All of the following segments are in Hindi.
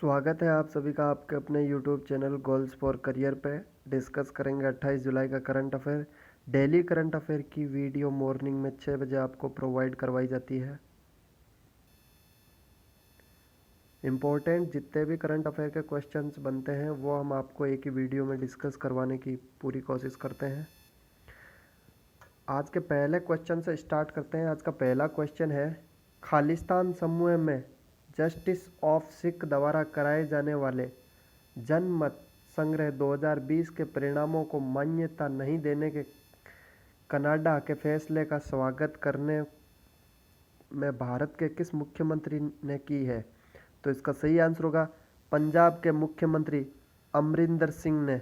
स्वागत है आप सभी का आपके अपने YouTube channel goals for career पे। डिस्कस करेंगे 28 जुलाई का current affair. Daily current affair की वीडियो मॉर्निंग में 6 बजे आपको प्रोवाइड करवाई जाती है। इम्पोर्टेंट जितने भी करंट अफेयर के क्वेश्चंस बनते हैं वो हम आपको एक ही वीडियो में डिस्कस करवाने की पूरी कोशिश करते हैं। आज के पहले क्वेश्चन से स्टार्ट करते हैं। आज का पहला क्वेश्चन है, खालिस्तान समूह में जस्टिस ऑफ सिख द्वारा कराए जाने वाले जनमत संग्रह 2020 के परिणामों को मान्यता नहीं देने के कनाडा के फैसले का स्वागत करने में भारत के किस मुख्यमंत्री ने की है? तो इसका सही आंसर होगा पंजाब के मुख्यमंत्री अमरिंदर सिंह ने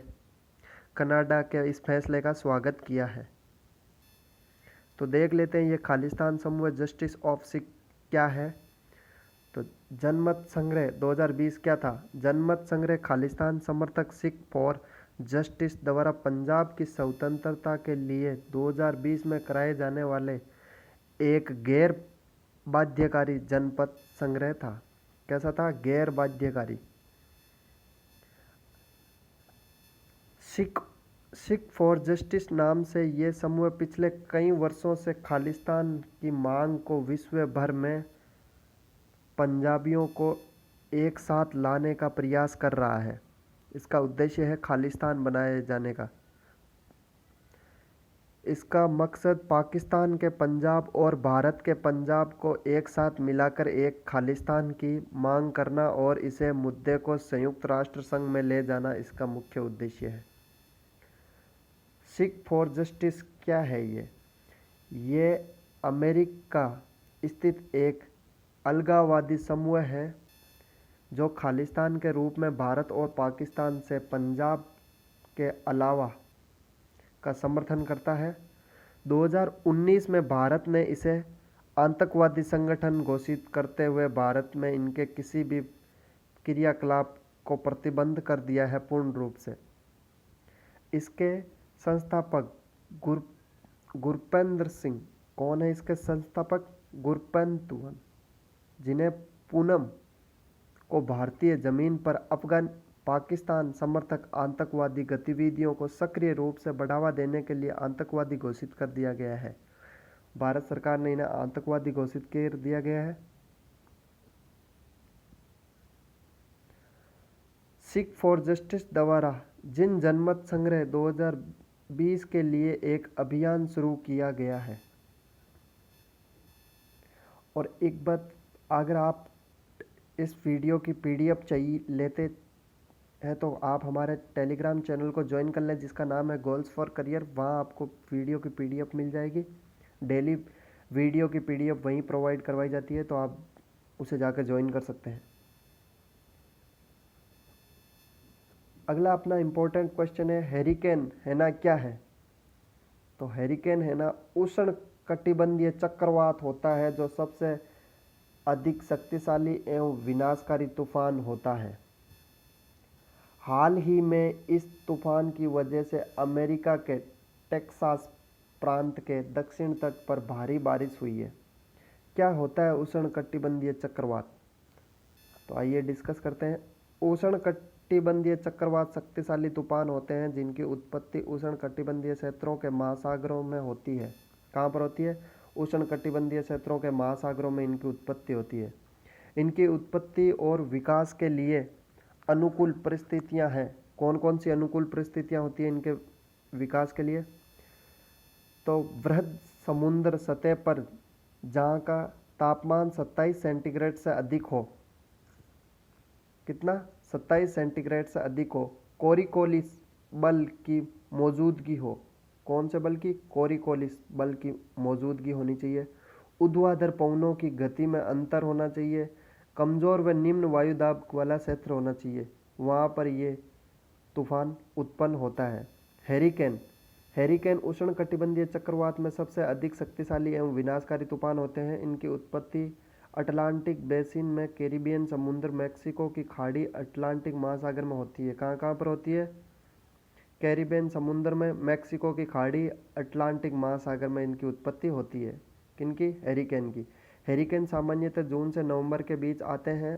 कनाडा के इस फैसले का स्वागत किया है। तो देख लेते हैं ये खालिस्तान समूह जस्टिस ऑफ सिख क्या है। तो जनमत संग्रह 2020 क्या था? जनमत संग्रह खालिस्तान समर्थक सिख फॉर जस्टिस द्वारा पंजाब की स्वतंत्रता के लिए 2020 में कराए जाने वाले एक गैर बाध्यकारी जनमत संग्रह था। कैसा था? गैर बाध्यकारी। सिख फॉर जस्टिस नाम से ये समूह पिछले कई वर्षों से खालिस्तान की मांग को विश्व भर में पंजाबियों को एक साथ लाने का प्रयास कर रहा है। इसका उद्देश्य है खालिस्तान बनाए जाने का। इसका मकसद पाकिस्तान के पंजाब और भारत के पंजाब को एक साथ मिलाकर एक खालिस्तान की मांग करना और इसे मुद्दे को संयुक्त राष्ट्र संघ में ले जाना इसका मुख्य उद्देश्य है। सिख फॉर जस्टिस क्या है? ये अमेरिका स्थित एक अलगाववादी समूह है जो खालिस्तान के रूप में भारत और पाकिस्तान से पंजाब के अलावा का समर्थन करता है। 2019 में भारत ने इसे आतंकवादी संगठन घोषित करते हुए भारत में इनके किसी भी क्रियाकलाप को प्रतिबंध कर दिया है पूर्ण रूप से। इसके संस्थापक गुरपेंद्र सिंह। कौन है इसके संस्थापक? गुरपेंद्र, जिन्हें पूनम को भारतीय जमीन पर अफगान पाकिस्तान समर्थक आतंकवादी गतिविधियों को सक्रिय रूप से बढ़ावा देने के लिए आतंकवादी घोषित कर दिया गया है। भारत सरकार ने इन्हें आतंकवादी घोषित कर दिया गया है। सिख फॉर जस्टिस द्वारा जिन जनमत संग्रह 2020 के लिए एक अभियान शुरू किया गया है। और एक बात, अगर आप इस वीडियो की पीडीएफ चाहिए लेते हैं तो आप हमारे टेलीग्राम चैनल को ज्वाइन कर लें जिसका नाम है गोल्स फॉर करियर। वहाँ आपको वीडियो की पीडीएफ मिल जाएगी। डेली वीडियो की पीडीएफ वहीं प्रोवाइड करवाई जाती है, तो आप उसे जाकर ज्वाइन कर सकते हैं। अगला अपना इम्पोर्टेंट क्वेश्चन है, हेरिकेन हैना क्या है? तो हेरिकेन हैना उष्ण कटिबंधीय चक्रवात होता है जो सबसे अधिक शक्तिशाली एवं विनाशकारी तूफान होता है। हाल ही में इस तूफान की वजह से अमेरिका के टेक्सास प्रांत के दक्षिण तट पर भारी बारिश हुई है। क्या होता है उष्णकटिबंधीय चक्रवात? तो आइए डिस्कस करते हैं। उष्णकटिबंधीय चक्रवात शक्तिशाली तूफान होते हैं जिनकी उत्पत्ति उष्णकटिबंधीय क्षेत्रों के महासागरों में होती है। कहाँ पर होती है? उष्णकटिबंधीय क्षेत्रों के महासागरों में इनकी उत्पत्ति होती है। इनकी उत्पत्ति और विकास के लिए अनुकूल परिस्थितियां हैं। कौन कौन सी अनुकूल परिस्थितियां होती हैं इनके विकास के लिए? तो वृहद समुद्र सतह पर जहां का तापमान 27 सेंटीग्रेड से अधिक हो। कितना? 27 सेंटीग्रेड से अधिक हो। कोरिकोलिस बल की मौजूदगी हो। कौन से बल की? कोरिकोलिस बल की मौजूदगी होनी चाहिए। ऊर्ध्वाधर पवनों की गति में अंतर होना चाहिए। कमजोर व निम्न वायुदाब वाला क्षेत्र होना चाहिए, वहाँ पर ये तूफान उत्पन्न होता है। हेरिकेन उष्णकटिबंधीय चक्रवात में सबसे अधिक शक्तिशाली एवं विनाशकारी तूफान होते हैं। इनकी उत्पत्ति अटलांटिक बेसिन में, कैरिबियन समुद्र, मैक्सिको की खाड़ी, अटलांटिक महासागर में होती है। कहाँ कहाँ पर होती है? कैरिबियन समुद्र में, मैक्सिको की खाड़ी, अटलांटिक महासागर में इनकी उत्पत्ति होती है। किनकी? हेरिकेन की। हेरिकेन सामान्यतः जून से नवंबर के बीच आते हैं।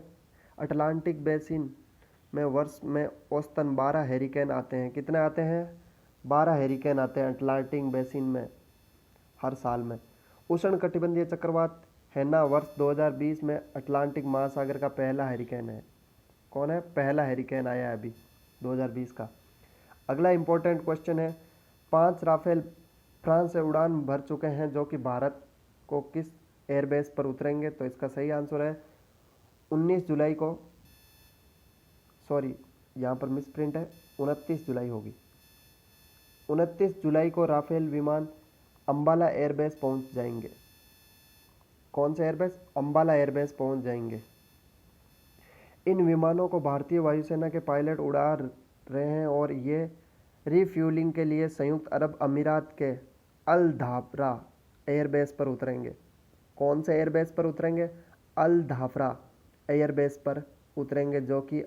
अटलांटिक बेसिन में वर्ष में औसतन 12 हैरिकेन आते हैं। कितने आते हैं? 12 हैरिकेन आते हैं अटलांटिक बेसिन में हर साल में। उष्णकटिबंधीय चक्रवात हैना वर्ष 2020 में अटलांटिक महासागर का पहला हैरिकेन है। कौन है? पहला हैरिकेन आया है अभी 2020 का। अगला इंपॉर्टेंट क्वेश्चन है, 5 राफेल फ्रांस से उड़ान भर चुके हैं जो कि भारत को किस एयरबेस पर उतरेंगे? तो इसका सही आंसर है 19 जुलाई को, सॉरी यहाँ पर मिस प्रिंट है, 29 जुलाई होगी। 29 जुलाई को राफेल विमान अंबाला एयरबेस पहुंच जाएंगे। कौन सा एयरबेस? अंबाला एयरबेस पहुंच जाएंगे। इन विमानों को भारतीय वायुसेना के पायलट उड़ा रहे हैं और ये रिफ्यूलिंग के लिए संयुक्त अरब अमीरात के अल धाफरा एयरबेस पर उतरेंगे। कौन से एयरबेस पर उतरेंगे? अल धाफरा एयरबेस पर उतरेंगे जो कि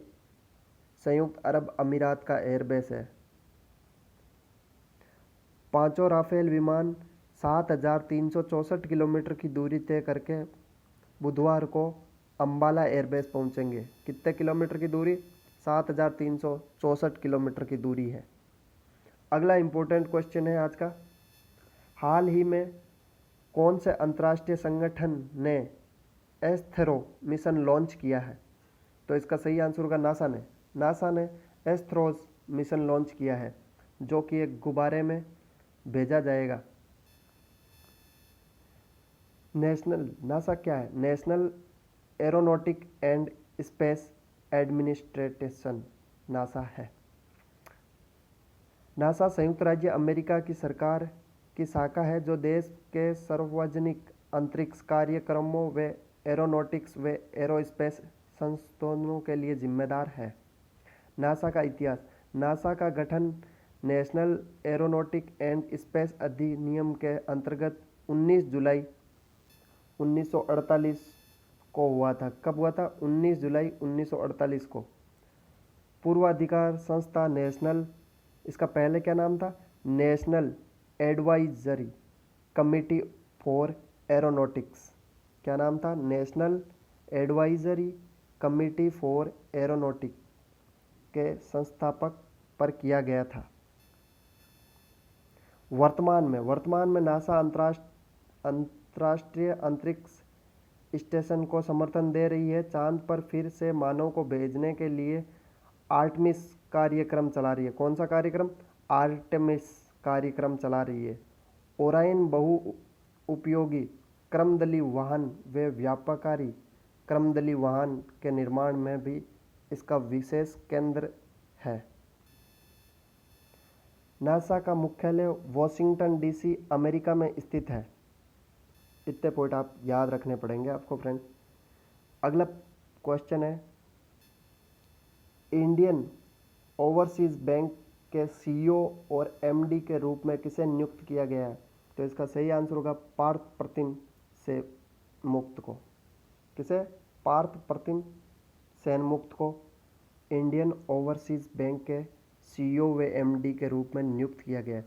संयुक्त अरब अमीरात का एयरबेस है। पांचों राफेल विमान 7,364 किलोमीटर की दूरी तय करके बुधवार को अंबाला एयरबेस पहुंचेंगे। कितने किलोमीटर की दूरी? 7,364 किलोमीटर की दूरी है। अगला इंपॉर्टेंट क्वेश्चन है आज का, हाल ही में कौन से अंतर्राष्ट्रीय संगठन ने एस्थेरो मिशन लॉन्च किया है? तो इसका सही आंसर होगा नासा ने एस्थेरोस मिशन लॉन्च किया है जो कि एक गुब्बारे में भेजा जाएगा। नासा क्या है? National aeronautic and space administration NASA है। नासा संयुक्त राज्य अमेरिका की सरकार की शाखा है जो देश के सार्वजनिक अंतरिक्ष कार्यक्रमों व एरोनॉटिक्स व एरोस्पेस संस्थानों के लिए जिम्मेदार है। नासा का इतिहास, नासा का गठन नेशनल एरोनॉटिक एंड स्पेस अधिनियम के अंतर्गत 19 जुलाई 1948 को हुआ था। कब हुआ था? 19 जुलाई 1948 को। पूर्वाधिकार संस्था नेशनल, इसका पहले क्या नाम था? National advisory committee for aeronautics. क्या नाम था? National advisory committee for aeronautic के संस्थापक पर किया गया था। वर्तमान में नासा अंतर्राष्ट्रीय अंतरिक्ष स्टेशन को समर्थन दे रही है। चांद पर फिर से मानव को भेजने के लिए आर्टेमिस कार्यक्रम चला रही है। कौन सा कार्यक्रम? आर्टेमिस कार्यक्रम चला रही है। ओरायन बहु उपयोगी क्रमदली वाहन व व्यापकारी क्रमदली वाहन के निर्माण में भी इसका विशेष केंद्र है। नासा का मुख्यालय वॉशिंगटन डीसी अमेरिका में स्थित है। इतने पॉइंट आप याद रखने पड़ेंगे आपको फ्रेंड। अगला क्वेश्चन है, इंडियन ओवरसीज बैंक के सीईओ और एमडी के रूप में किसे नियुक्त किया गया है? तो इसका सही आंसर होगा पार्थ प्रतिम सेनमुक्त को। किसे? पार्थ प्रतिम सेनमुक्त को इंडियन ओवरसीज बैंक के सीईओ व एमडी के रूप में नियुक्त किया गया है।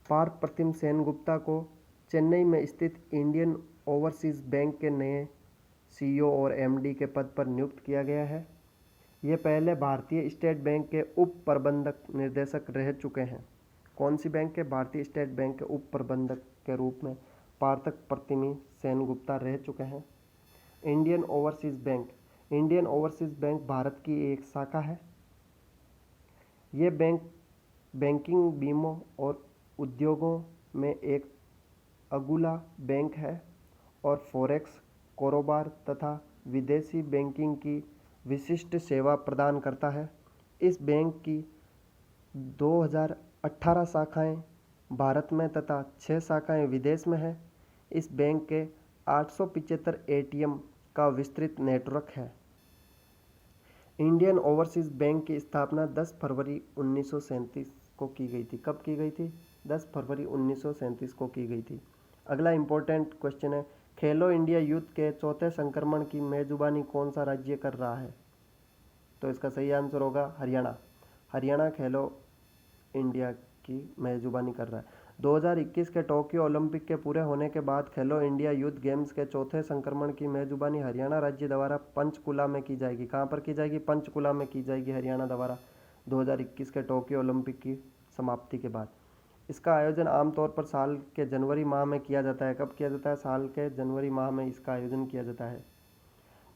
पार्थ प्रतिम सेनगुप्ता को चेन्नई में स्थित इंडियन ओवरसीज बैंक के नए सीईओ और एमडी के पद पर नियुक्त किया गया है। ये पहले भारतीय स्टेट बैंक के उप प्रबंधक निर्देशक रह चुके हैं। कौन सी बैंक के? भारतीय स्टेट बैंक के उप प्रबंधक के रूप में पार्थ प्रतिम सेनगुप्ता रह चुके हैं। इंडियन ओवरसीज बैंक भारत की एक शाखा है। ये बैंक बैंकिंग, बीमों और उद्योगों में एक अगुला बैंक है और फॉरेक्स कारोबार तथा विदेशी बैंकिंग की विशिष्ट सेवा प्रदान करता है। इस बैंक की 2018 शाखाएं भारत में तथा 6 शाखाएं विदेश में है। इस बैंक के 875 एटीएम का विस्तृत नेटवर्क है। इंडियन ओवरसीज बैंक की स्थापना 10 फरवरी 1937 को की गई थी। कब की गई थी? 10 फरवरी 1937 को की गई थी। अगला इंपॉर्टेंट क्वेश्चन है, खेलो इंडिया यूथ के चौथे संस्करण की मेजबानी कौन सा राज्य कर रहा है? तो इसका सही आंसर होगा हरियाणा। हरियाणा खेलो इंडिया की मेजबानी कर रहा है। 2021 के टोक्यो ओलंपिक के पूरे होने के बाद खेलो इंडिया यूथ गेम्स के चौथे संस्करण की मेजबानी हरियाणा राज्य द्वारा पंचकुला में की जाएगी। कहाँ पर की जाएगी? पंचकुला में की जाएगी हरियाणा द्वारा 2021 के टोक्यो ओलंपिक की समाप्ति के बाद। इसका आयोजन आमतौर पर साल के जनवरी माह में किया जाता है। कब किया जाता है? साल के जनवरी माह में इसका आयोजन किया जाता है।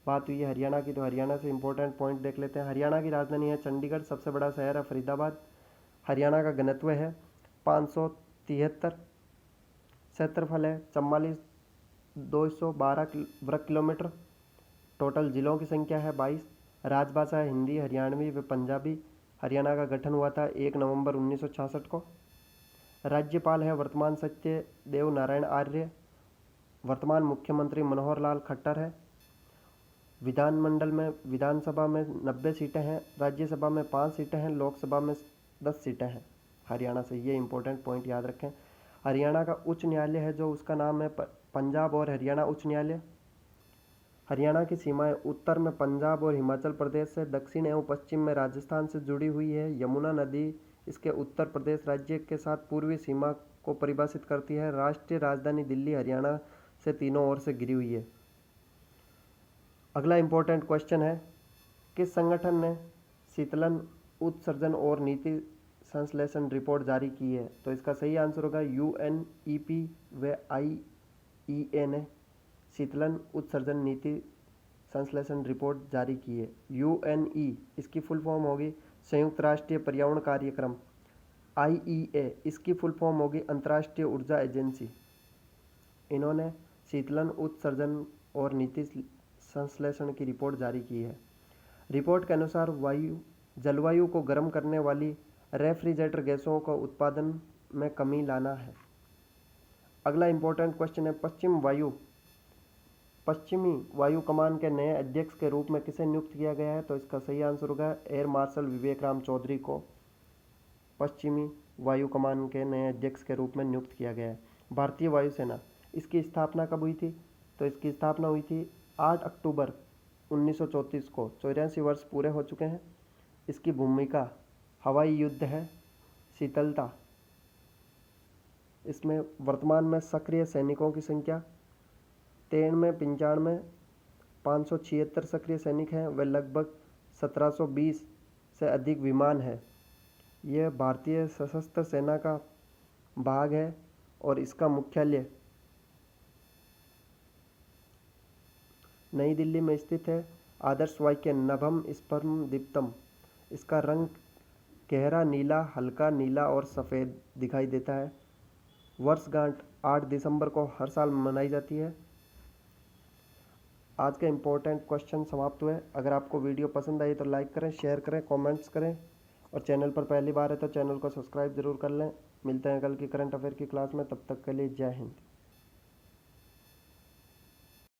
बात हुई है हरियाणा की, तो हरियाणा से इंपॉर्टेंट पॉइंट देख लेते हैं। हरियाणा की राजधानी है चंडीगढ़, सबसे बड़ा शहर है फरीदाबाद। हरियाणा का घनत्व है 573, क्षेत्रफल है 44,212 वर्ग किलोमीटर। टोटल जिलों की संख्या है 22। राजभाषा है हिंदी, हरियाणवी व पंजाबी। हरियाणा का गठन हुआ था 1 नवंबर 1966 को। राज्यपाल है वर्तमान सत्यदेव नारायण आर्य। वर्तमान मुख्यमंत्री मनोहर लाल खट्टर है। विधानसभा में 90 सीटें हैं, राज्यसभा में 5 सीटें हैं, लोकसभा में 10 सीटें हैं हरियाणा से। ये इंपॉर्टेंट पॉइंट याद रखें। हरियाणा का उच्च न्यायालय है जो उसका नाम है पंजाब और हरियाणा उच्च न्यायालय। हरियाणा की सीमाएं उत्तर में पंजाब और हिमाचल प्रदेश से, दक्षिण एवं पश्चिम में राजस्थान से जुड़ी हुई है। यमुना नदी इसके उत्तर प्रदेश राज्य के साथ पूर्वी सीमा को परिभाषित करती है। राष्ट्रीय राजधानी दिल्ली हरियाणा से तीनों ओर से घिरी हुई है। अगला इंपॉर्टेंट क्वेश्चन है, किस संगठन ने शीतलन, उत्सर्जन और नीति संश्लेषण रिपोर्ट जारी की है? तो इसका सही आंसर होगा UNEP व IEA ने शीतलन उत्सर्जन नीति संश्लेषण रिपोर्ट जारी की है। UNE इसकी फुल फॉर्म होगी संयुक्त राष्ट्रीय पर्यावरण कार्यक्रम। IEA इसकी फुल फॉर्म होगी अंतर्राष्ट्रीय ऊर्जा एजेंसी। इन्होंने शीतलन, उत्सर्जन और नीति संश्लेषण की रिपोर्ट जारी की है। रिपोर्ट के अनुसार जलवायु को गर्म करने वाली रेफ्रिजरेटर गैसों को उत्पादन में कमी लाना है। अगला इंपॉर्टेंट क्वेश्चन है, पश्चिमी वायु कमान के नए अध्यक्ष के रूप में किसे नियुक्त किया गया है? तो इसका सही आंसर होगा एयर मार्शल विवेक राम चौधरी को पश्चिमी वायु कमान के नए अध्यक्ष के रूप में नियुक्त किया गया है। भारतीय वायुसेना, इसकी स्थापना कब हुई थी? तो इसकी स्थापना हुई थी 8 अक्टूबर 1934 को। 84 वर्ष पूरे हो चुके हैं। इसकी भूमिका हवाई युद्ध है। शीतलता, इसमें वर्तमान में सक्रिय सैनिकों की संख्या 93, 576 सक्रिय सैनिक हैं व लगभग 1720 से अधिक विमान है। यह भारतीय सशस्त्र सेना का भाग है और इसका मुख्यालय नई दिल्ली में स्थित है। आदर्श वाक्य नभम स्फर्म दीप्तम, इसका रंग गहरा नीला, हल्का नीला और सफ़ेद दिखाई देता है। वर्षगांठ 8 दिसंबर को हर साल मनाई जाती है। आज के इम्पोर्टेंट क्वेश्चन समाप्त हुए। अगर आपको वीडियो पसंद आई तो लाइक करें, शेयर करें, कमेंट्स करें और चैनल पर पहली बार है तो चैनल को सब्सक्राइब जरूर कर लें। मिलते हैं कल की करंट अफेयर की क्लास में, तब तक के लिए जय हिंद।